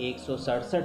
167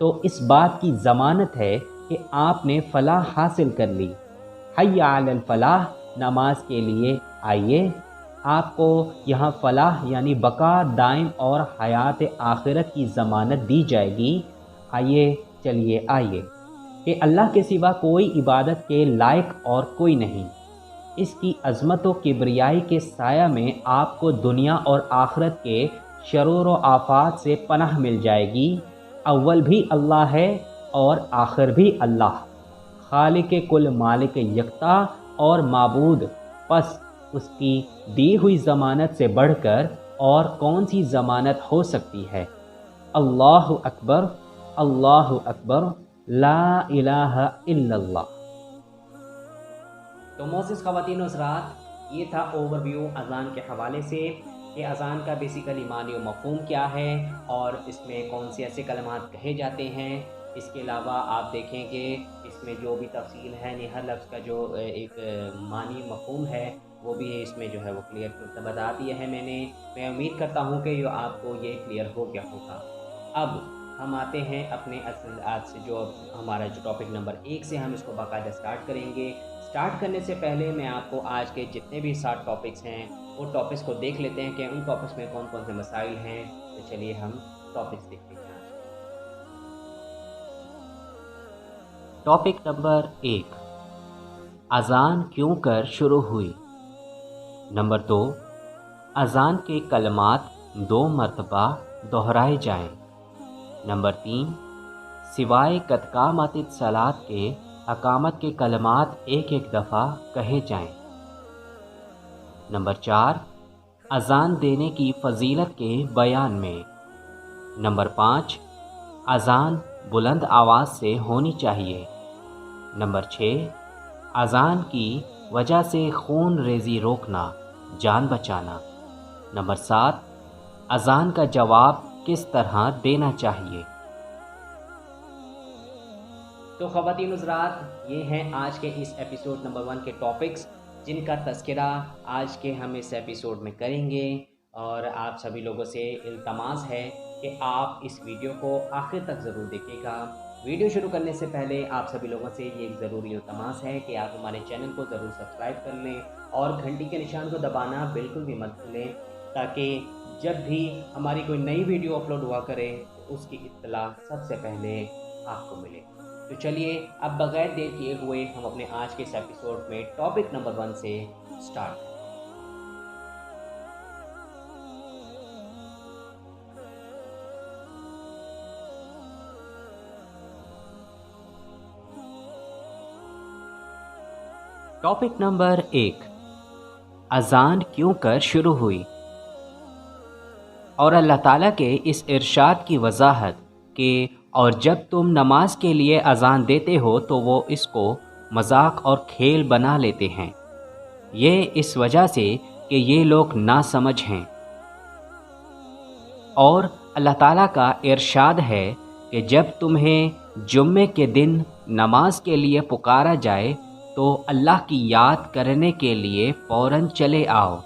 تو اس بات کی ضمانت ہے کہ آپ نے فلاح حاصل کر لی۔ حی علی الفلاح، نماز کے لیے آئیے۔ آپ کو یہاں فلاح یعنی بقا دائم اور حیات آخرت کی ضمانت دی جائے گی۔ آئیے، چلیے آئیے کہ اللہ کے سوا کوئی عبادت کے لائق اور کوئی نہیں۔ اس کی عظمت و کبریائی کے سایہ میں آپ کو دنیا اور آخرت کے شرور و آفات سے پناہ مل جائے گی۔ اول بھی اللہ ہے اور آخر بھی اللہ، خالق کل مالک یکتا اور معبود، پس اس کی دی ہوئی ضمانت سے بڑھ کر اور کون سی ضمانت ہو سکتی ہے؟ اللہ اکبر، اللہ اکبر، لا الہ الا اللہ۔ تو معزز خواتین و حضرات، یہ تھا اوور ویو اذان کے حوالے سے کہ اذان کا بیسیکلی معنی و مفہوم کیا ہے اور اس میں کون سے ایسے کلمات کہے جاتے ہیں۔ اس کے علاوہ آپ دیکھیں کہ اس میں جو بھی تفصیل ہے، ہر لفظ کا جو ایک معنی مفہوم ہے وہ بھی اس میں جو ہے وہ کلیئر بتا دیا ہے میں امید کرتا ہوں کہ آپ کو یہ کلیئر ہو گیا ہوگا۔ اب ہم آتے ہیں اپنے آج سے جو ہمارا ٹاپک نمبر 1 سے ہم اس کو باقاعدہ سٹارٹ کریں گے۔ سٹارٹ کرنے سے پہلے میں آپ کو آج کے جتنے بھی 7 ٹاپکس ہیں وہ ٹاپکس کو دیکھ لیتے ہیں کہ ان ٹاپکس میں کون کون سے مسائل ہیں۔ تو چلیے ہم ٹاپکس دیکھتے ہیں۔ ٹاپک نمبر 1، اذان کیوں کر شروع ہوئی۔ نمبر 2، اذان کے کلمات 2 مرتبہ دہرائے جائیں۔ نمبر 3، سوائے قد قامت الصلاۃ کے اقامت کے کلمات ایک دفعہ کہے جائیں۔ نمبر 4، اذان دینے کی فضیلت کے بیان میں۔ نمبر 5، اذان بلند آواز سے ہونی چاہیے۔ نمبر 6، اذان کی وجہ سے خون ریزی روکنا، جان بچانا۔ نمبر 7، اذان کا جواب کس طرح دینا چاہیے۔ تو خواتین حضرات، یہ ہیں آج کے اس ایپیسوڈ نمبر 1 کے ٹاپکس جن کا تذکرہ آج کے ہم اس ایپیسوڈ میں کریں گے، اور آپ سبھی لوگوں سے التماس ہے کہ آپ اس ویڈیو کو آخر تک ضرور دیکھیے گا۔ ویڈیو شروع کرنے سے پہلے آپ سبھی لوگوں سے یہ ایک ضروری التماس ہے کہ آپ ہمارے چینل کو ضرور سبسکرائب کر لیں اور گھنٹی کے نشان کو دبانا بالکل بھی مت بھولیں، تاکہ جب بھی ہماری کوئی نئی ویڈیو اپلوڈ ہوا کرے تو اس کی اطلاع سب سے پہلے آپ کو ملے۔ تو چلیے اب بغیر دیر کیے ہوئے ہم اپنے آج کے اس ایپیسوڈ میں ٹاپک نمبر 1 سے سٹارٹ کریں۔ ٹاپک نمبر 1، اذان کیوں کر شروع ہوئی۔ اور اللہ تعالیٰ کے اس ارشاد کی وضاحت کہ اور جب تم نماز کے لیے اذان دیتے ہو تو وہ اس کو مذاق اور کھیل بنا لیتے ہیں، یہ اس وجہ سے کہ یہ لوگ ناسمجھ ہیں۔ اور اللہ تعالیٰ کا ارشاد ہے کہ جب تمہیں جمعے کے دن نماز کے لیے پکارا جائے تو اللہ کی یاد کرنے کے لیے فوراً چلے آؤ۔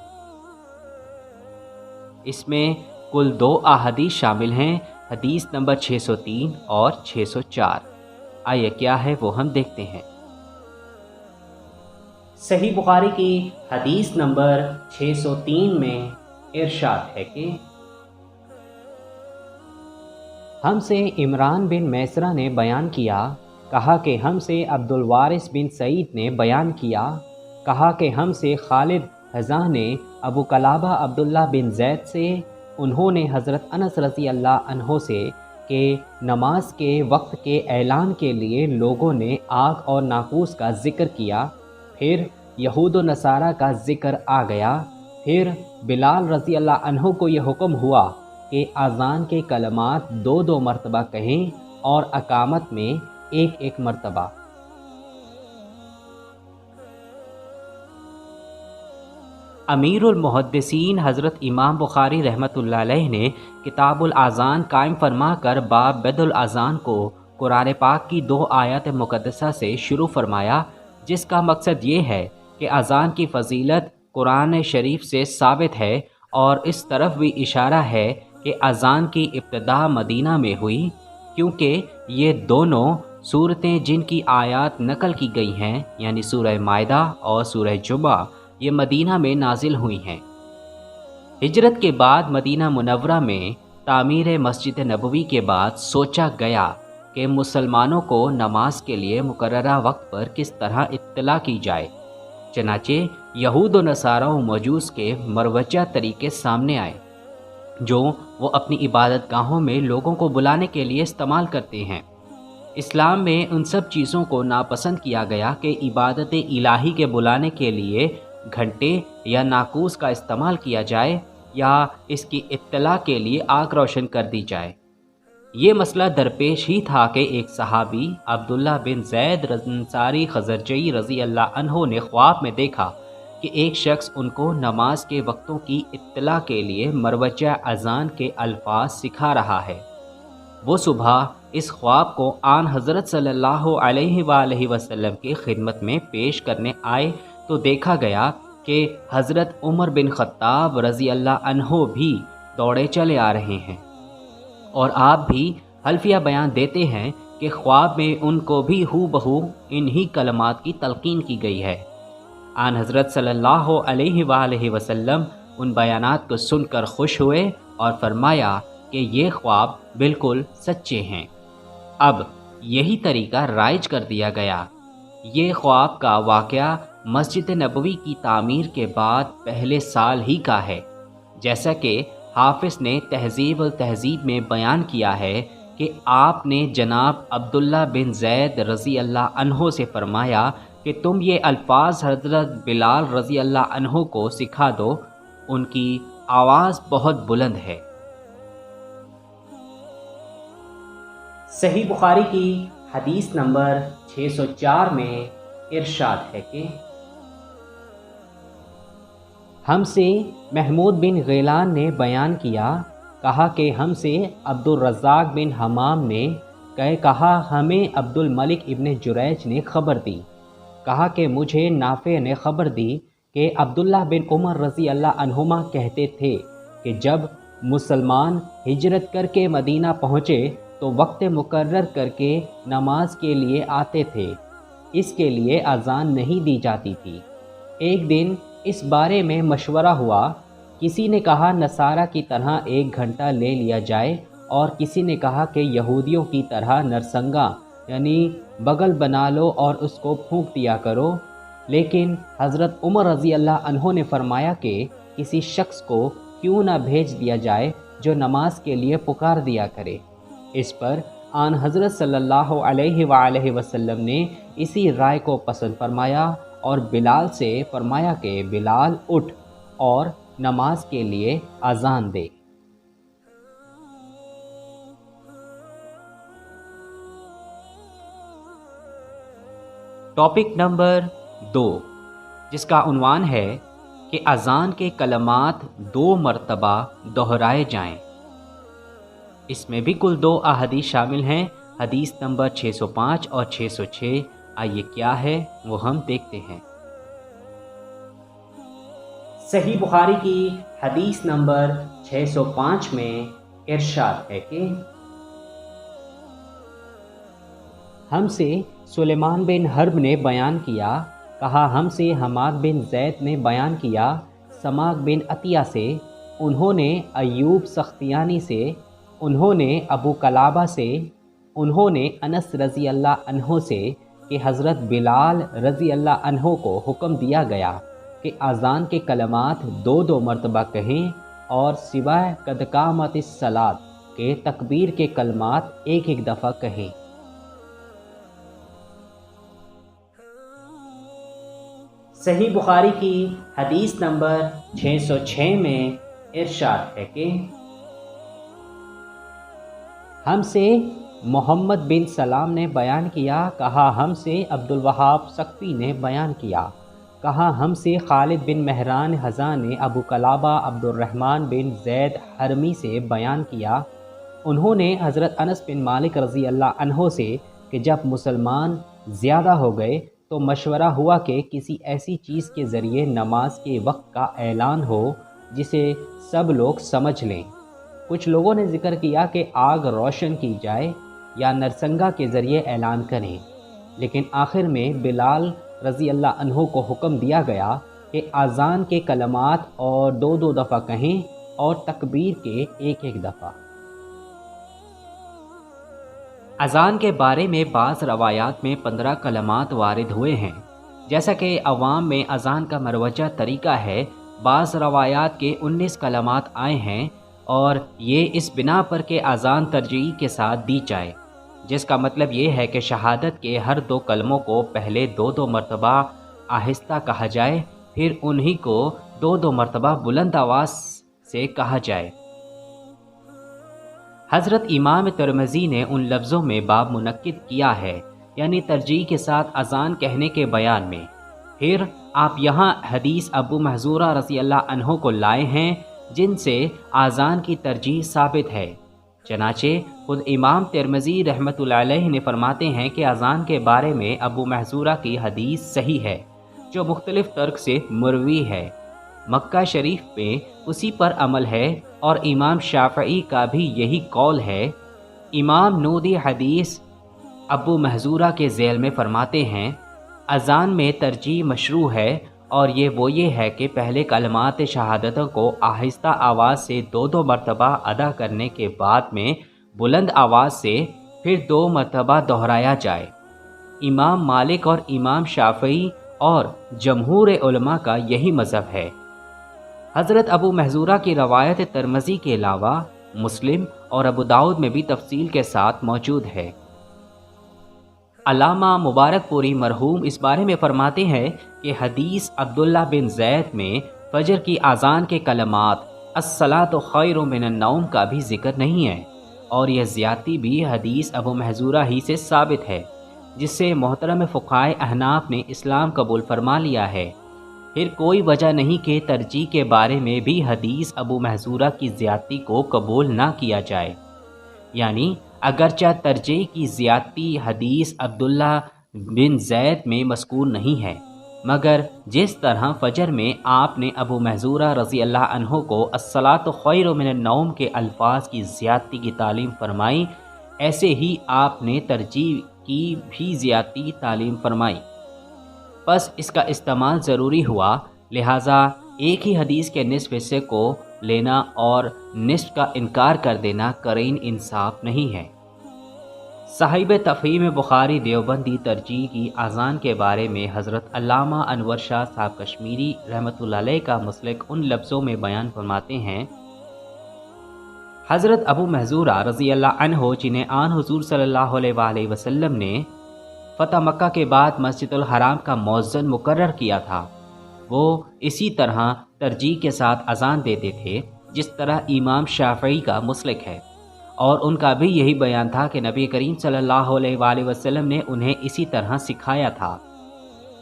اس میں کل 2 احادیث شامل ہیں، حدیث نمبر 603 اور 604۔ آئیے کیا ہے وہ ہم دیکھتے ہیں۔ صحیح بخاری کی حدیث نمبر 603 میں ارشاد ہے کہ ہم سے عمران بن میسرہ نے بیان کیا، کہا کہ ہم سے عبد الوارث بن سعید نے بیان کیا، کہا کہ ہم سے خالد حذاں نے ابو قلابہ عبداللہ بن زید سے، انہوں نے حضرت انس رضی اللہ عنہ سے کہ نماز کے وقت کے اعلان کے لیے لوگوں نے آگ اور ناقوس کا ذکر کیا، پھر یہود و نصارہ کا ذکر آ گیا، پھر بلال رضی اللہ عنہ کو یہ حکم ہوا کہ اذان کے کلمات 2 مرتبہ کہیں اور اقامت میں 1 مرتبہ۔ امیر المحدثین حضرت امام بخاری رحمۃ اللہ علیہ نے کتاب الاذان قائم فرما کر باب بدء الاذان کو قرآن پاک کی 2 آیات مقدسہ سے شروع فرمایا، جس کا مقصد یہ ہے کہ اذان کی فضیلت قرآن شریف سے ثابت ہے، اور اس طرف بھی اشارہ ہے کہ اذان کی ابتدا مدینہ میں ہوئی، کیونکہ یہ دونوں صورتیں جن کی آیات نقل کی گئی ہیں یعنی سورہ مائدہ اور سورہ جمعہ یہ مدینہ میں نازل ہوئی ہیں۔ ہجرت کے بعد مدینہ منورہ میں تعمیر مسجد نبوی کے بعد سوچا گیا کہ مسلمانوں کو نماز کے لیے مقررہ وقت پر کس طرح اطلاع کی جائے۔ چنانچہ یہود و نصارہ و مجوس کے مروجہ طریقے سامنے آئے جو وہ اپنی عبادت گاہوں میں لوگوں کو بلانے کے لیے استعمال کرتے ہیں۔ اسلام میں ان سب چیزوں کو ناپسند کیا گیا کہ عبادت الہی کے بلانے کے لیے گھنٹے یا ناقوس کا استعمال کیا جائے یا اس کی اطلاع کے لیے آگ روشن کر دی جائے۔ یہ مسئلہ درپیش ہی تھا کہ ایک صحابی عبداللہ بن زید انصاری خزرجی رضی اللہ عنہ نے خواب میں دیکھا کہ ایک شخص ان کو نماز کے وقتوں کی اطلاع کے لیے مروجہ اذان کے الفاظ سکھا رہا ہے۔ وہ صبح اس خواب کو آن حضرت صلی اللہ علیہ وآلہ وسلم کی خدمت میں پیش کرنے آئے تو دیکھا گیا کہ حضرت عمر بن خطاب رضی اللہ عنہ بھی دوڑے چلے آ رہے ہیں، اور آپ بھی حلفیہ بیان دیتے ہیں کہ خواب میں ان کو بھی ہو بہو انہی کلمات کی تلقین کی گئی ہے۔ آن حضرت صلی اللہ علیہ وآلہ وسلم ان بیانات کو سن کر خوش ہوئے اور فرمایا کہ یہ خواب بالکل سچے ہیں۔ اب یہی طریقہ رائج کر دیا گیا۔ یہ خواب کا واقعہ مسجد نبوی کی تعمیر کے بعد پہلے سال ہی کا ہے، جیسا کہ حافظ نے تہذیب التہذیب میں بیان کیا ہے کہ آپ نے جناب عبداللہ بن زید رضی اللہ عنہ سے فرمایا کہ تم یہ الفاظ حضرت بلال رضی اللہ عنہ کو سکھا دو، ان کی آواز بہت بلند ہے۔ صحیح بخاری کی حدیث نمبر 604 میں ارشاد ہے کہ ہم سے محمود بن غیلان نے بیان کیا، کہا کہ ہم سے عبد الرزاق بن حمام نے کہا ہمیں عبد الملک ابن جریج نے خبر دی، کہا کہ مجھے نافع نے خبر دی کہ عبداللہ بن عمر رضی اللہ عنہما کہتے تھے کہ جب مسلمان ہجرت کر کے مدینہ پہنچے تو وقت مقرر کر کے نماز کے لیے آتے تھے، اس کے لیے اذان نہیں دی جاتی تھی۔ ایک دن اس بارے میں مشورہ ہوا، کسی نے کہا نصارہ کی طرح 1 گھنٹہ لے لیا جائے، اور کسی نے کہا کہ یہودیوں کی طرح نرسنگا یعنی بغل بنا لو اور اس کو پھونک دیا کرو۔ لیکن حضرت عمر رضی اللہ عنہ نے فرمایا کہ کسی شخص کو کیوں نہ بھیج دیا جائے جو نماز کے لیے پکار دیا کرے۔ اس پر آن حضرت صلی اللہ علیہ وآلہ وسلم نے اسی رائے کو پسند فرمایا اور بلال سے فرمایا کہ بلال اٹھ اور نماز کے لیے اذان دے۔ ٹاپک نمبر 2، جس کا عنوان ہے کہ اذان کے کلمات 2 مرتبہ دہرائے جائیں۔ اس میں بھی کل 2 احادیث شامل ہیں، حدیث نمبر 605 اور 606۔ آئیے کیا ہے وہ ہم دیکھتے ہیں۔ صحیح بخاری کی حدیث نمبر 605 میں ارشاد ہے کہ ہم سے سلیمان بن حرب نے بیان کیا، کہا ہم سے حماد بن زید نے بیان کیا، سماک بن عطیہ سے، انہوں نے ایوب سختیانی سے، انہوں نے ابو قلابہ سے، انہوں نے انس رضی اللہ عنہ سے کہ حضرت بلال رضی اللہ عنہ کو حکم دیا گیا کہ اذان کے کلمات 2 مرتبہ کہیں اور سوائے قد قامت الصلاۃ کے تکبیر کے کلمات 1 دفعہ کہیں۔ صحیح بخاری کی حدیث نمبر 606 میں ارشاد ہے کہ ہم سے محمد بن سلام نے بیان کیا، کہا ہم سے عبد الوہاب ثقفی نے بیان کیا، کہا ہم سے خالد بن مہران حذا نے ابو قلابہ عبد الرحمن بن زید حرمی سے بیان کیا، انہوں نے حضرت انس بن مالک رضی اللہ عنہ سے کہ جب مسلمان زیادہ ہو گئے تو مشورہ ہوا کہ کسی ایسی چیز کے ذریعے نماز کے وقت کا اعلان ہو جسے سب لوگ سمجھ لیں۔ کچھ لوگوں نے ذکر کیا کہ آگ روشن کی جائے، یا نرسنگا کے ذریعے اعلان کریں، لیکن آخر میں بلال رضی اللہ عنہ کو حکم دیا گیا کہ اذان کے کلمات اور 2 دفعہ کہیں اور تکبیر کے 1 دفعہ۔ اذان کے بارے میں بعض روایات میں 15 کلمات وارد ہوئے ہیں، جیسا کہ عوام میں اذان کا مروجہ طریقہ ہے۔ بعض روایات کے 19 کلمات آئے ہیں، اور یہ اس بنا پر کہ اذان ترجیح کے ساتھ دی جائے، جس کا مطلب یہ ہے کہ شہادت کے ہر 2 کلموں کو پہلے 2 مرتبہ آہستہ کہا جائے، پھر انہی کو 2 مرتبہ بلند آواز سے کہا جائے۔ حضرت امام ترمذی نے ان لفظوں میں باب منعقد کیا ہے، یعنی ترجیح کے ساتھ اذان کہنے کے بیان میں۔ پھر آپ یہاں حدیث ابو محذورہ رضی اللہ عنہ کو لائے ہیں، جن سے اذان کی ترجیح ثابت ہے۔ چنانچہ خود امام ترمذی رحمۃ اللہ علیہ نے فرماتے ہیں کہ اذان کے بارے میں ابو محذورہ کی حدیث صحیح ہے، جو مختلف طرق سے مروی ہے۔ مکہ شریف میں اسی پر عمل ہے، اور امام شافعی کا بھی یہی قول ہے۔ امام نودی حدیث ابو محذورہ کے ذیل میں فرماتے ہیں، اذان میں ترجیح مشروع ہے، اور یہ ہے کہ پہلے کلمات شہادتوں کو آہستہ آواز سے 2 مرتبہ ادا کرنے کے بعد میں بلند آواز سے پھر 2 مرتبہ دہرایا جائے۔ امام مالک اور امام شافعی اور جمہور علماء کا یہی مذہب ہے۔ حضرت ابو محذورہ کی روایت ترمذی کے علاوہ مسلم اور ابو داؤد میں بھی تفصیل کے ساتھ موجود ہے۔ علامہ مبارک پوری مرحوم اس بارے میں فرماتے ہیں کہ حدیث عبداللہ بن زید میں فجر کی اذان کے کلمات الصلاۃ خیر من النوم کا بھی ذکر نہیں ہے، اور یہ زیادتی بھی حدیث ابو محذورہ ہی سے ثابت ہے، جس سے محترم فقہائے احناف نے اسلام قبول فرما لیا ہے۔ پھر کوئی وجہ نہیں کہ ترجیح کے بارے میں بھی حدیث ابو محذورہ کی زیادتی کو قبول نہ کیا جائے، یعنی اگرچہ ترجیح کی زیادتی حدیث عبداللہ بن زید میں مذکور نہیں ہے، مگر جس طرح فجر میں آپ نے ابو محذورہ رضی اللہ عنہ کو الصلاۃ خیر من النوم کے الفاظ کی زیادتی کی تعلیم فرمائی، ایسے ہی آپ نے ترجیح کی بھی زیادتی تعلیم فرمائی۔ پس اس کا استعمال ضروری ہوا، لہٰذا ایک ہی حدیث کے نصف حصے کو لینا اور نصف کا انکار کر دینا قرین انصاف نہیں ہے۔ صاحب تفہیم بخاری دیوبندی ترجیح کی اذان کے بارے میں حضرت علامہ انور شاہ صاحب کشمیری رحمۃ اللہ علیہ کا مسلک ان لفظوں میں بیان فرماتے ہیں، حضرت ابو محذورہ رضی اللہ عنہ جنہیں آن حضور صلی اللہ علیہ وآلہ وسلم نے فتح مکہ کے بعد مسجد الحرام کا مؤذن مقرر کیا تھا، وہ اسی طرح ترجیح کے ساتھ اذان دیتے تھے جس طرح امام شافعی کا مسلک ہے، اور ان کا بھی یہی بیان تھا کہ نبی کریم صلی اللہ علیہ وآلہ وسلم نے انہیں اسی طرح سکھایا تھا۔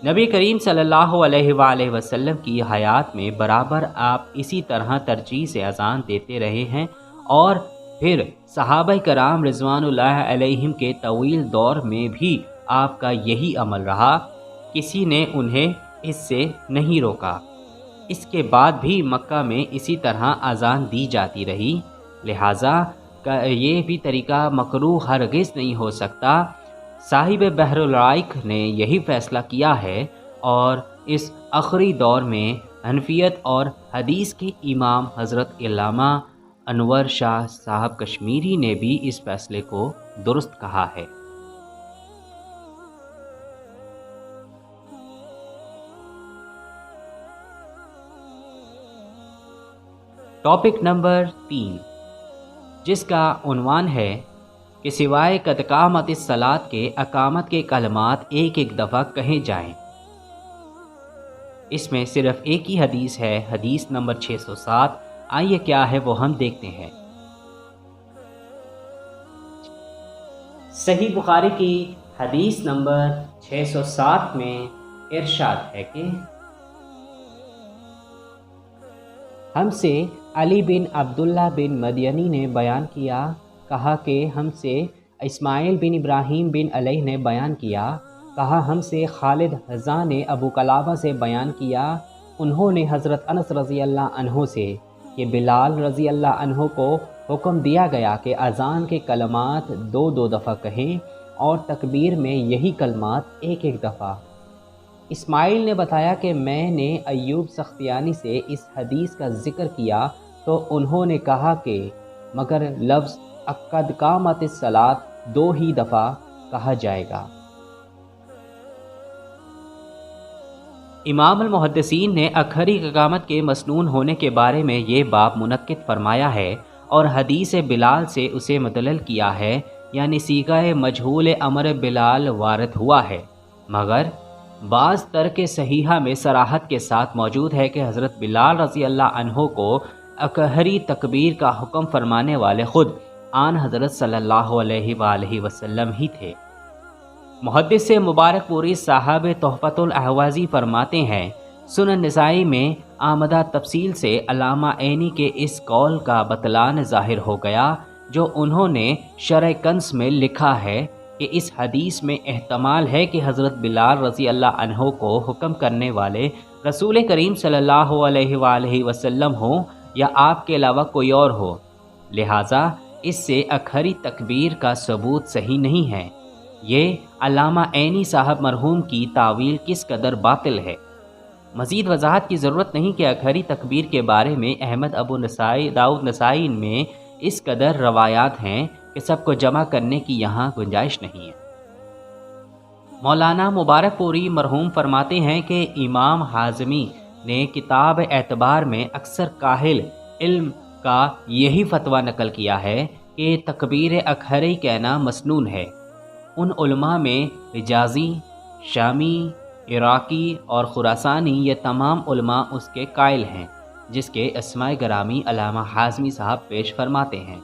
نبی کریم صلی اللہ علیہ وآلہ وسلم کی حیات میں برابر آپ اسی طرح ترجیح سے اذان دیتے رہے ہیں، اور پھر صحابہ کرام رضوان اللہ علیہم کے طویل دور میں بھی آپ کا یہی عمل رہا، کسی نے انہیں اس سے نہیں روکا۔ اس کے بعد بھی مکہ میں اسی طرح اذان دی جاتی رہی، لہٰذا یہ بھی طریقہ مکروہ ہرگز نہیں ہو سکتا۔ صاحب بحر الرائق نے یہی فیصلہ کیا ہے، اور اس آخری دور میں حنفیت اور حدیث کے امام حضرت علامہ انور شاہ صاحب کشمیری نے بھی اس فیصلے کو درست کہا ہے۔ ٹاپک نمبر 3، جس کا عنوان ہے کہ سوائے قد قامت الصلاۃ کے اقامت کے کلمات 1 دفعہ کہیں جائیں۔ اس میں صرف ایک ہی حدیث ہے، حدیث نمبر 607۔ آئیے کیا ہے وہ ہم دیکھتے ہیں۔ صحیح بخاری کی حدیث نمبر 607 میں ارشاد ہے کہ ہم سے علی بن عبداللہ بن مدینی نے بیان کیا، کہا کہ ہم سے اسماعیل بن ابراہیم بن علیہ نے بیان کیا، کہا ہم سے خالد حذا نے ابو قلابہ سے بیان کیا، انہوں نے حضرت انس رضی اللہ عنہ سے کہ بلال رضی اللہ عنہ کو حکم دیا گیا کہ اذان کے کلمات دو دو دفعہ کہیں اور تکبیر میں یہی کلمات ایک ایک دفعہ۔ اسماعیل نے بتایا کہ میں نے ایوب سختیانی سے اس حدیث کا ذکر کیا تو انہوں نے کہا کہ مگر لفظ قد قامت الصلاۃ دو ہی دفعہ کہا جائے گا۔ امام المحدثین نے اکھری اقامت کے مسنون ہونے کے بارے میں یہ باب منعقد فرمایا ہے اور حدیث بلال سے اسے مدلل کیا ہے، یعنی صیغہ مجہول امر بلال وارد ہوا ہے، مگر بعض ترک صحیحہ میں صراحت کے ساتھ موجود ہے کہ حضرت بلال رضی اللہ عنہ کو اکہری تکبیر کا حکم فرمانے والے خود آن حضرت صلی اللہ علیہ وآلہ وسلم ہی تھے۔ محدث مبارک پوری صاحب تحفۃ الاحوازی فرماتے ہیں، سنن نسائی میں آمدہ تفصیل سے علامہ عینی کے اس قول کا بطلان ظاہر ہو گیا جو انہوں نے شرح کنز میں لکھا ہے کہ اس حدیث میں احتمال ہے کہ حضرت بلال رضی اللہ عنہ کو حکم کرنے والے رسول کریم صلی اللہ علیہ وآلہ وسلم ہوں یا آپ کے علاوہ کوئی اور ہو، لہٰذا اس سے اکھری تکبیر کا ثبوت صحیح نہیں ہے۔ یہ علامہ عینی صاحب مرحوم کی تعویل کس قدر باطل ہے۔ مزید وضاحت کی ضرورت نہیں کہ اکھری تکبیر کے بارے میں احمد ابو نسائی داؤد نسائی میں اس قدر روایات ہیں کہ سب کو جمع کرنے کی یہاں گنجائش نہیں ہے۔ مولانا مبارک پوری مرحوم فرماتے ہیں کہ امام حازمی نے کتاب اعتبار میں اکثر کاہل علم کا یہی فتویٰ نقل کیا ہے کہ تکبیر اکھری کہنا مسنون ہے۔ ان علماء میں حجازی، شامی، عراقی اور خراسانی یہ تمام علماء اس کے قائل ہیں، جس کے اسماء گرامی علامہ حازمی صاحب پیش فرماتے ہیں۔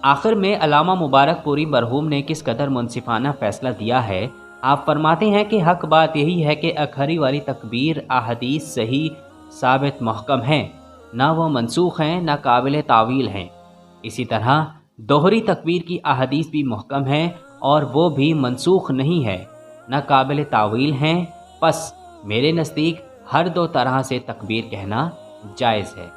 آخر میں علامہ مبارک پوری مرحوم نے کس قدر منصفانہ فیصلہ دیا ہے۔ آپ فرماتے ہیں کہ حق بات یہی ہے کہ اکھری والی تکبیر احادیث صحیح ثابت محکم ہیں، نہ وہ منسوخ ہیں نہ قابل تعویل ہیں۔ اسی طرح دوہری تکبیر کی احادیث بھی محکم ہیں اور وہ بھی منسوخ نہیں ہے، نہ قابل تعویل ہیں۔ پس میرے نزدیک ہر دو طرح سے تکبیر کہنا جائز ہے۔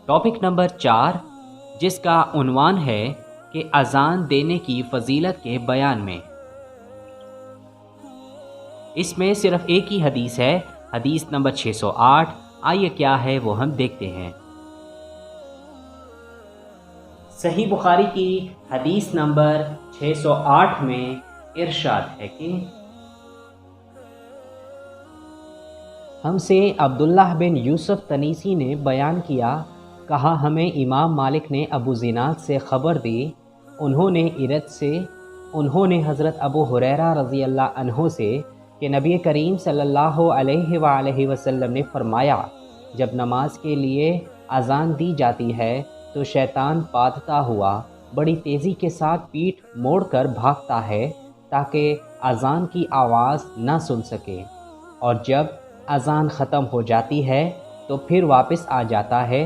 ٹاپک نمبر 4، جس کا عنوان ہے کہ اذان دینے کی فضیلت کے بیان میں۔ اس میں صرف ایک ہی حدیث ہے، حدیث نمبر 608۔ آئیے کیا ہے وہ ہم دیکھتے ہیں۔ صحیح بخاری کی حدیث نمبر 608 میں ارشاد ہے کہ ہم سے عبداللہ بن یوسف تنیسی نے بیان کیا، کہا ہمیں امام مالک نے ابو زناد سے خبر دی، انہوں نے ارت سے، انہوں نے حضرت ابو ہریرہ رضی اللہ عنہ سے کہ نبی کریم صلی اللہ علیہ وآلہ وسلم نے فرمایا، جب نماز کے لیے اذان دی جاتی ہے تو شیطان پادتا ہوا بڑی تیزی کے ساتھ پیٹھ موڑ کر بھاگتا ہے تاکہ اذان کی آواز نہ سن سکے، اور جب اذان ختم ہو جاتی ہے تو پھر واپس آ جاتا ہے،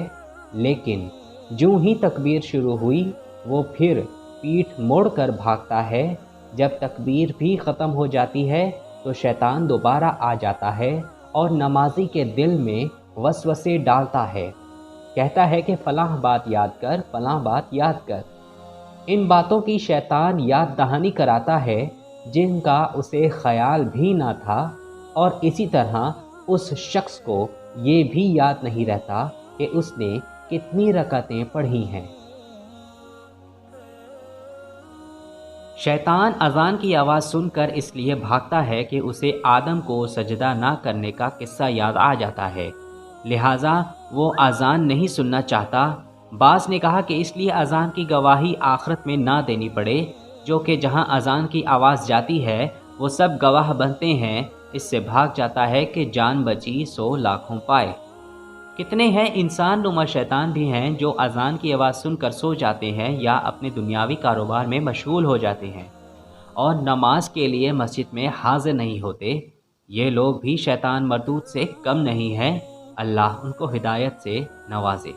لیکن جوں ہی تکبیر شروع ہوئی وہ پھر پیٹھ موڑ کر بھاگتا ہے۔ جب تکبیر بھی ختم ہو جاتی ہے تو شیطان دوبارہ آ جاتا ہے اور نمازی کے دل میں وسوسے ڈالتا ہے، کہتا ہے کہ فلاں بات یاد کر، فلاں بات یاد کر۔ ان باتوں کی شیطان یاد دہانی کراتا ہے جن کا اسے خیال بھی نہ تھا، اور اسی طرح اس شخص کو یہ بھی یاد نہیں رہتا کہ اس نے کتنی رکعتیں پڑھی ہیں۔ شیطان اذان کی آواز سن کر اس لیے بھاگتا ہے کہ اسے آدم کو سجدہ نہ کرنے کا قصہ یاد آ جاتا ہے، لہٰذا وہ اذان نہیں سننا چاہتا۔ بعض نے کہا کہ اس لیے اذان کی گواہی آخرت میں نہ دینی پڑے، جو کہ جہاں اذان کی آواز جاتی ہے وہ سب گواہ بنتے ہیں، اس سے بھاگ جاتا ہے کہ جان بچی سو لاکھوں پائے۔ کتنے ہیں انسان نما شیطان بھی ہیں جو اذان کی آواز سن کر سو جاتے ہیں یا اپنے دنیاوی کاروبار میں مشغول ہو جاتے ہیں اور نماز کے لیے مسجد میں حاضر نہیں ہوتے۔ یہ لوگ بھی شیطان مردود سے کم نہیں ہیں، اللہ ان کو ہدایت سے نوازے۔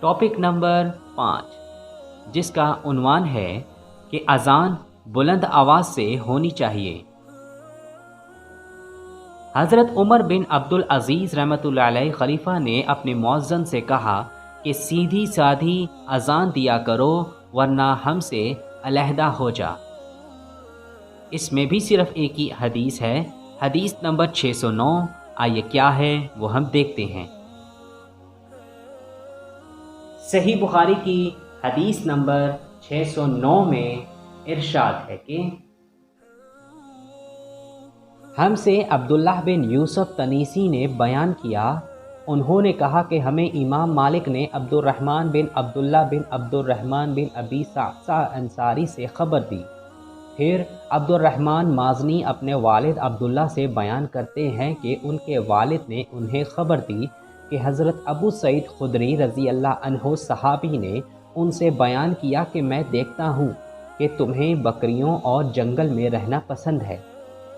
ٹاپک نمبر 5، جس کا عنوان ہے کہ اذان بلند آواز سے ہونی چاہیے۔ حضرت عمر بن عبدالعزیز رحمۃ اللہ علیہ خلیفہ نے اپنے مؤذن سے کہا کہ سیدھی سادھی اذان دیا کرو ورنہ ہم سے علیحدہ ہو جا۔ اس میں بھی صرف ایک ہی حدیث ہے، حدیث نمبر 609۔ آئیے کیا ہے وہ ہم دیکھتے ہیں۔ صحیح بخاری کی حدیث نمبر 609 میں ارشاد ہے کہ ہم سے عبداللہ بن یوسف تنیسی نے بیان کیا، انہوں نے کہا کہ ہمیں امام مالک نے عبد الرحمن بن عبداللہ بن عبد الرحمن بن ابی صعصع انصاری سے خبر دی۔ پھر عبد الرحمن مازنی اپنے والد عبداللہ سے بیان کرتے ہیں کہ ان کے والد نے انہیں خبر دی کہ حضرت ابو سعید خدری رضی اللہ عنہ صحابی نے ان سے بیان کیا کہ میں دیکھتا ہوں کہ تمہیں بکریوں اور جنگل میں رہنا پسند ہے،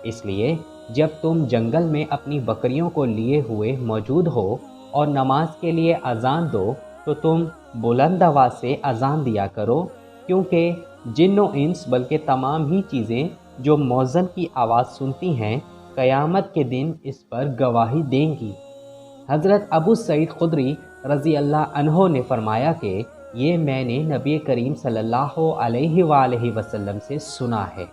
اس لیے جب تم جنگل میں اپنی بکریوں کو لیے ہوئے موجود ہو اور نماز کے لیے اذان دو تو تم بلند آواز سے اذان دیا کرو، کیونکہ جن و انس بلکہ تمام ہی چیزیں جو مؤذن کی آواز سنتی ہیں قیامت کے دن اس پر گواہی دیں گی۔ حضرت ابو سعید خدری رضی اللہ عنہ نے فرمایا کہ یہ میں نے نبی کریم صلی اللہ علیہ وآلہ وسلم سے سنا ہے۔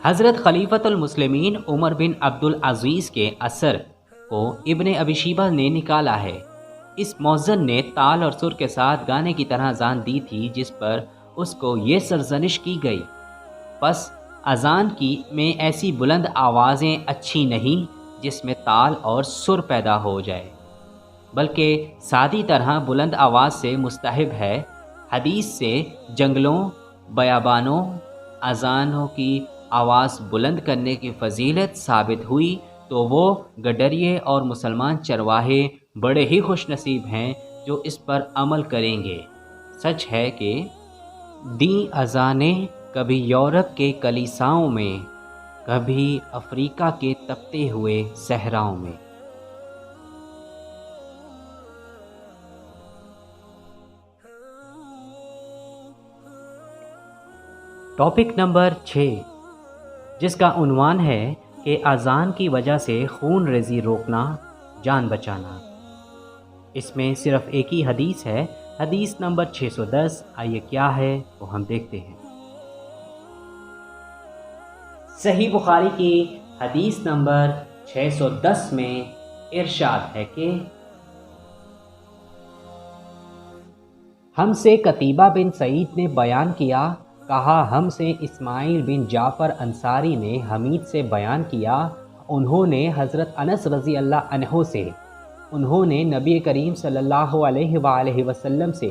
حضرت خلیفۃ المسلمین عمر بن عبدالعزیز کے اثر کو ابن ابی شیبہ نے نکالا ہے۔ اس مؤذن نے تال اور سر کے ساتھ گانے کی طرح اذان دی تھی، جس پر اس کو یہ سرزنش کی گئی، پس اذان کی میں ایسی بلند آوازیں اچھی نہیں جس میں تال اور سر پیدا ہو جائے، بلکہ سادی طرح بلند آواز سے مستحب ہے۔ حدیث سے جنگلوں بیابانوں اذانوں کی آواز بلند کرنے کی فضیلت ثابت ہوئی تو وہ گڈریے اور مسلمان چرواہے بڑے ہی خوش نصیب ہیں جو اس پر عمل کریں گے۔ سچ ہے کہ دیں اذانیں کبھی یورپ کے کلیساؤں میں، کبھی افریقہ کے تپتے ہوئے صحراؤں میں۔ ٹاپک نمبر 6، جس کا عنوان ہے کہ اذان کی وجہ سے خون ریزی روکنا، جان بچانا۔ اس میں صرف ایک ہی حدیث ہے، حدیث نمبر 610۔ آئیے کیا ہے وہ ہم دیکھتے ہیں۔ صحیح بخاری کی حدیث نمبر 610 میں ارشاد ہے کہ ہم سے قتیبہ بن سعید نے بیان کیا، کہا ہم سے اسماعیل بن جعفر انصاری نے حمید سے بیان کیا، انہوں نے حضرت انس رضی اللہ عنہ سے، انہوں نے نبی کریم صلی اللہ علیہ وآلہ وسلم سے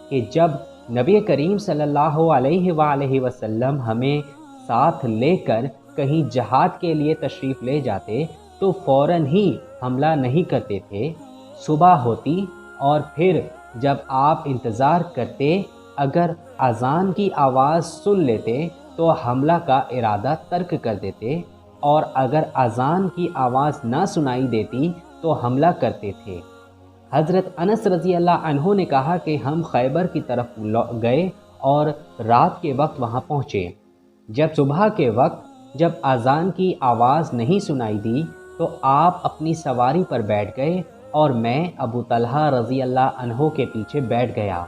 کہ جب نبی کریم صلی اللہ علیہ وآلہ وسلم ہمیں ساتھ لے کر کہیں جہاد کے لیے تشریف لے جاتے تو فوراً ہی حملہ نہیں کرتے تھے، صبح ہوتی اور پھر جب آپ انتظار کرتے، اگر اذان کی آواز سن لیتے تو حملہ کا ارادہ ترک کر دیتے، اور اگر اذان کی آواز نہ سنائی دیتی تو حملہ کرتے تھے۔ حضرت انس رضی اللہ عنہ نے کہا کہ ہم خیبر کی طرف گئے اور رات کے وقت وہاں پہنچے۔ جب صبح کے وقت جب اذان کی آواز نہیں سنائی دی تو آپ اپنی سواری پر بیٹھ گئے اور میں ابو طلحہ رضی اللہ عنہ کے پیچھے بیٹھ گیا۔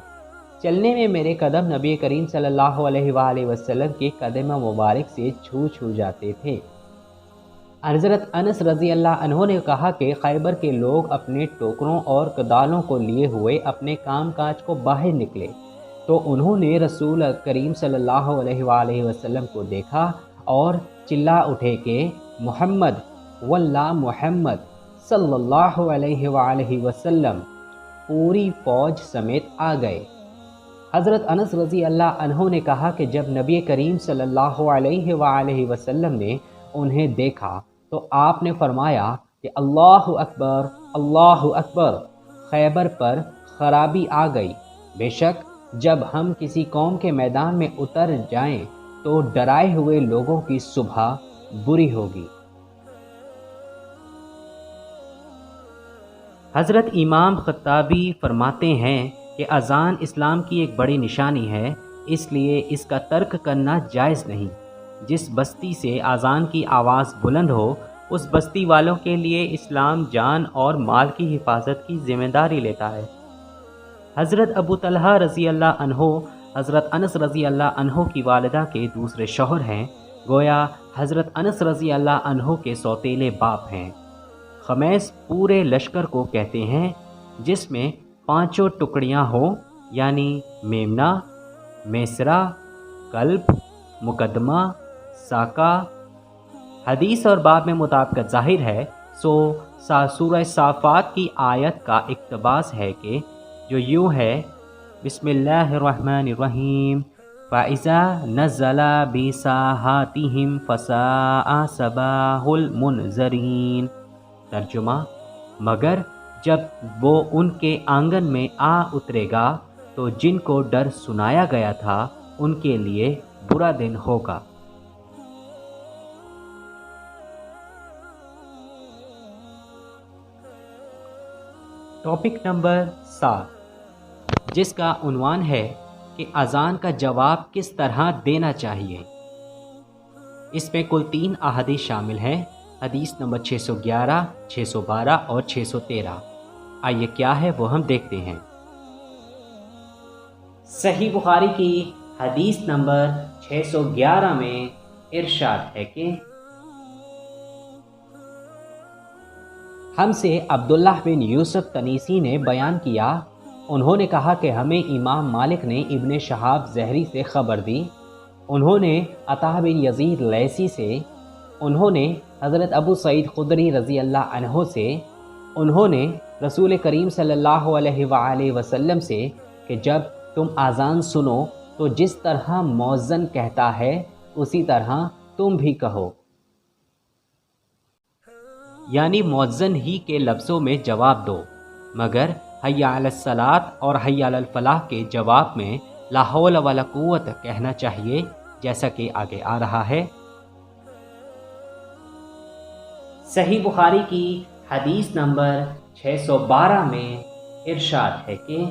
چلنے میں میرے قدم نبی کریم صلی اللہ علیہ وآلہ وسلم کے قدم مبارک سے چھو جاتے تھے۔ حضرت انس رضی اللہ عنہ نے کہا کہ خیبر کے لوگ اپنے ٹوکروں اور کدالوں کو لیے ہوئے اپنے کام کاج کو باہر نکلے تو انہوں نے رسول کریم صلی اللہ علیہ وآلہ وسلم کو دیکھا اور چلا اٹھے کہ محمد واللہ محمد صلی اللہ علیہ وآلہ وسلم پوری فوج سمیت آ گئے۔ حضرت انس رضی اللہ عنہ نے کہا کہ جب نبی کریم صلی اللہ علیہ وآلہ وسلم نے انہیں دیکھا تو آپ نے فرمایا کہ اللہ اکبر اللہ اکبر، خیبر پر خرابی آ گئی، بے شک جب ہم کسی قوم کے میدان میں اتر جائیں تو ڈرائے ہوئے لوگوں کی صبح بری ہوگی۔ حضرت امام خطابی فرماتے ہیں کہ اذان اسلام کی ایک بڑی نشانی ہے، اس لیے اس کا ترک کرنا جائز نہیں۔ جس بستی سے اذان کی آواز بلند ہو، اس بستی والوں کے لیے اسلام جان اور مال کی حفاظت کی ذمہ داری لیتا ہے۔ حضرت ابو طلحہ رضی اللہ عنہ حضرت انس رضی اللہ عنہ کی والدہ کے دوسرے شوہر ہیں، گویا حضرت انس رضی اللہ عنہ کے سوتیلے باپ ہیں۔ خمیس پورے لشکر کو کہتے ہیں جس میں پانچوں ٹکڑیاں ہوں، یعنی میمنہ، میسرہ، کلب، مقدمہ، ساکا۔ حدیث اور باب میں مطابقت ظاہر ہے، سورہ صافات کی آیت کا اقتباس ہے کہ جو یوں ہے، بسم اللہ الرحمن الرحیم، فَإِذَا نَزَّلَ بِسَاحَاتِهِمْ فَسَاءَ صَبَاحُ الْمُنذَرِينَ۔ ترجمہ: مگر جب وہ ان کے آنگن میں آ اترے گا تو جن کو ڈر سنایا گیا تھا ان کے لیے برا دن ہوگا۔ ٹاپک نمبر 7، جس کا عنوان ہے کہ اذان کا جواب کس طرح دینا چاہیے۔ اس میں کل 3 احادیث شامل ہیں، حدیث نمبر 611، 612 اور 613۔ آئیے کیا ہے وہ ہم دیکھتے ہیں۔ صحیح بخاری کی حدیث نمبر 611 میں ارشاد ہے کہ ہم سے عبداللہ بن یوسف تنیسی نے بیان کیا، انہوں نے کہا کہ ہمیں امام مالک نے ابن شہاب زہری سے خبر دی، انہوں نے عطا بن یزید لیثی سے، انہوں نے حضرت ابو سعید خدری رضی اللہ عنہ سے، انہوں نے رسول کریم صلی اللہ علیہ وآلہ وسلم سے کہ جب تم اذان سنو تو جس طرح مؤذن کہتا ہے اسی طرح تم بھی کہو، یعنی مؤذن ہی کے لفظوں میں جواب دو، مگر حی علی الصلاۃ اور حی علی الفلاح کے جواب میں لا حول ولا قوت کہنا چاہیے، جیسا کہ آگے آ رہا ہے۔ صحیح بخاری کی حدیث نمبر 612 میں ارشاد ہے کہ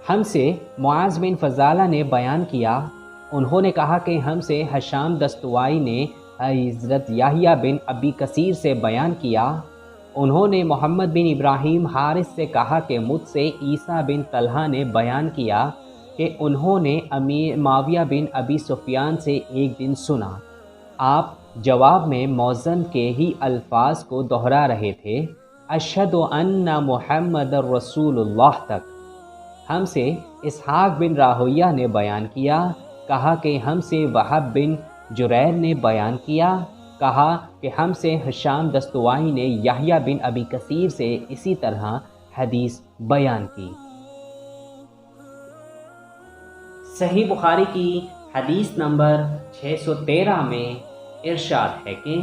ہم سے معاذ بن فضالہ نے بیان کیا، انہوں نے کہا کہ ہم سے ہشام دستوائی نے حضرت یحییٰ بن ابی کثیر سے بیان کیا، انہوں نے محمد بن ابراہیم حارث سے کہا کہ مجھ سے عیسیٰ بن طلحہ نے بیان کیا کہ انہوں نے امیر معاویہ بن ابی سفیان سے ایک دن سنا، آپ جواب میں مؤذن کے ہی الفاظ کو دہرا رہے تھے، اشہد ان محمد رسول اللہ تک۔ ہم سے اسحاق بن راہویہ نے بیان کیا، کہا کہ ہم سے وہب بن جریر نے بیان کیا، کہا کہ ہم سے ہشام دستوائی نے یحییٰ بن ابی کثیر سے اسی طرح حدیث بیان کی۔ صحیح بخاری کی حدیث نمبر 613 میں ارشاد ہے کہ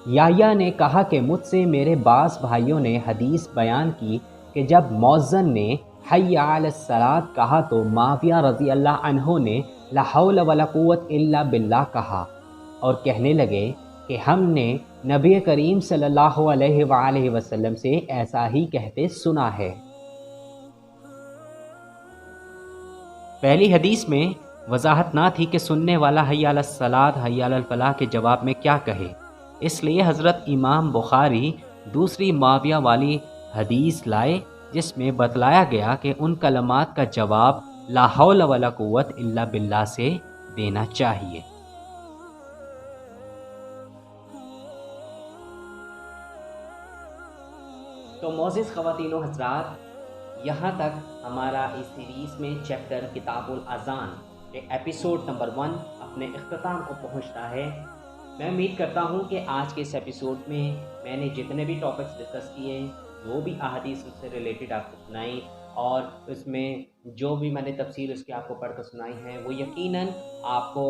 یحییٰ نے کہا کہ مجھ سے میرے بعض بھائیوں نے حدیث بیان کی کہ جب مؤذن نے حی علی الصلاۃ کہا تو معاویہ رضی اللہ عنہ نے لا حول ولا قوت الا باللہ کہا، اور کہنے لگے کہ ہم نے نبی کریم صلی اللہ علیہ وآلہ وسلم سے ایسا ہی کہتے سنا ہے۔ پہلی حدیث میں وضاحت نہ تھی کہ سننے والا حی علی الصلاۃ حی علی الفلاح کے جواب میں کیا کہے، اس لیے حضرت امام بخاری دوسری معاویہ والی حدیث لائے جس میں بتلایا گیا کہ ان کلمات کا جواب لا حول ولا قوت الا باللہ سے دینا چاہیے۔ تو معزز خواتین و حضرات، یہاں تک ہمارا اس سیریز میں چیپٹر کتاب الاذان کے ایپیسوڈ نمبر 1 اپنے اختتام کو پہنچتا ہے۔ میں امید کرتا ہوں کہ آج کے اس ایپیسوڈ میں نے جتنے بھی ٹاپکس ڈسکس کیے، جو بھی احادیث اس سے ریلیٹڈ آپ کو سنائی، اور اس میں جو بھی میں نے تفسیر اس کی آپ کو پڑھ کر سنائی ہے، وہ یقیناً آپ کو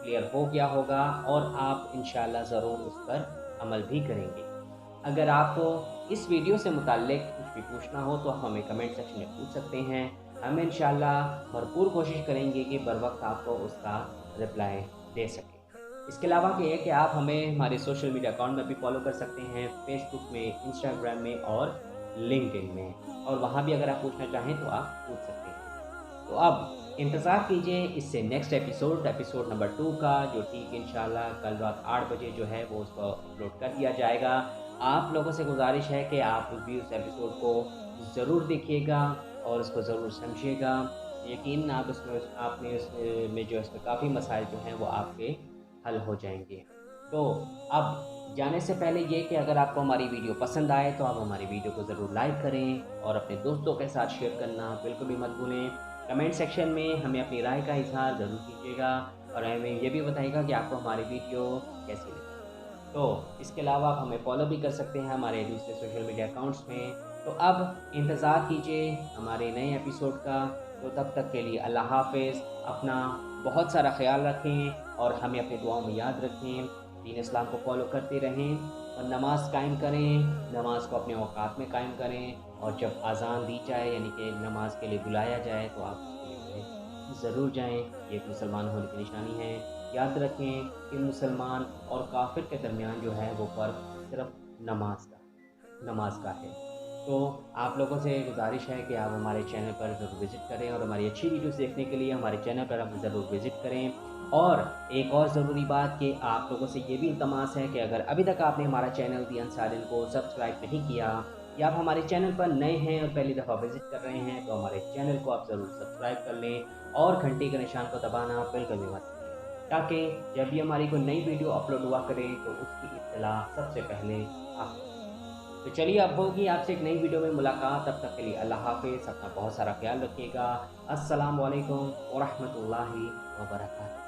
کلیئر ہو گیا ہوگا اور آپ انشاءاللہ ضرور اس پر عمل بھی کریں گے۔ اگر آپ کو اس ویڈیو سے متعلق کچھ بھی پوچھنا ہو تو آپ ہمیں کمنٹ سیکشن میں پوچھ سکتے ہیں، ہم انشاءاللہ بھرپور کوشش کریں گے کہ بر وقت آپ کو اس کا رپلائی دے سکیں۔ اس کے علاوہ یہ ہے کہ آپ ہمیں ہمارے سوشل میڈیا اکاؤنٹ میں بھی فالو کر سکتے ہیں، فیس بک میں، انسٹاگرام میں اور لنکڈ ان میں، اور وہاں بھی اگر آپ پوچھنا چاہیں تو آپ پوچھ سکتے ہیں۔ تو اب انتظار کیجئے اس سے نیکسٹ ایپیسوڈ نمبر 2 کا، جو ٹھیک انشاءاللہ کل رات 8 بجے جو ہے وہ اس کو اپلوڈ کر دیا جائے گا۔ آپ لوگوں سے گزارش ہے کہ آپ بھی اس ایپیسوڈ کو ضرور دیکھیے گا اور اس کو ضرور سمجھیے گا۔ یقیناً آپ نے اس میں جو اس میں کافی مسائل جو ہیں وہ آپ کے حل ہو جائیں گے۔ تو اب جانے سے پہلے یہ کہ اگر آپ کو ہماری ویڈیو پسند آئے تو آپ ہماری ویڈیو کو ضرور لائک کریں اور اپنے دوستوں کے ساتھ شیئر کرنا بالکل بھی مت بھولیں۔ کمنٹ سیکشن میں ہمیں اپنی رائے کا اظہار ضرور کیجیے گا اور ہمیں یہ بھی بتائیے گا کہ آپ کو ہماری ویڈیو کیسی لگی۔ تو اس کے علاوہ آپ ہمیں فالو بھی کر سکتے ہیں ہمارے دوسرے سوشل میڈیا اکاؤنٹس میں۔ تو اب انتظار کیجیے ہمارے نئے ایپیسوڈ کا۔ تو تب تک کے لیے اللہ حافظ، اپنا بہت سارا خیال رکھیں اور ہمیں اپنی دعاؤں میں یاد رکھیں، دین اسلام کو فالو کرتے رہیں اور نماز قائم کریں، نماز کو اپنے اوقات میں قائم کریں، اور جب اذان دی جائے یعنی کہ نماز کے لیے بلایا جائے تو آپ اس کے لیے ضرور جائیں۔ یہ ایک مسلمان ہونے کی نشانی ہے۔ یاد رکھیں کہ مسلمان اور کافر کے درمیان جو ہے وہ فرق صرف نماز کا ہے۔ تو آپ لوگوں سے گزارش ہے کہ آپ ہمارے چینل پر ضرور وزٹ کریں اور ہماری اچھی ویڈیوز دیکھنے کے لیے ہمارے چینل پر آپ ضرور وزٹ کریں۔ اور ایک اور ضروری بات کہ آپ لوگوں سے یہ بھی التماس ہے کہ اگر ابھی تک آپ نے ہمارا چینل دی انصارین کو سبسکرائب نہیں کیا یا آپ ہمارے چینل پر نئے ہیں اور پہلی دفعہ وزٹ کر رہے ہیں تو ہمارے چینل کو آپ ضرور سبسکرائب کر لیں اور گھنٹی کے نشان کو دبانا بالکل بھی مت بھولیں، تاکہ جب بھی ہماری کوئی نئی ویڈیو اپلوڈ ہوا کرے تو اس کی اطلاع سب سے پہلے آپ کو۔ تو چلیے اب ہوگی آپ سے ایک نئی ویڈیو میں ملاقات، تب تک کے لیے اللہ حافظ، اپنا بہت سارا خیال رکھیے گا۔ السلام علیکم ورحمۃ اللہ وبرکاتہ۔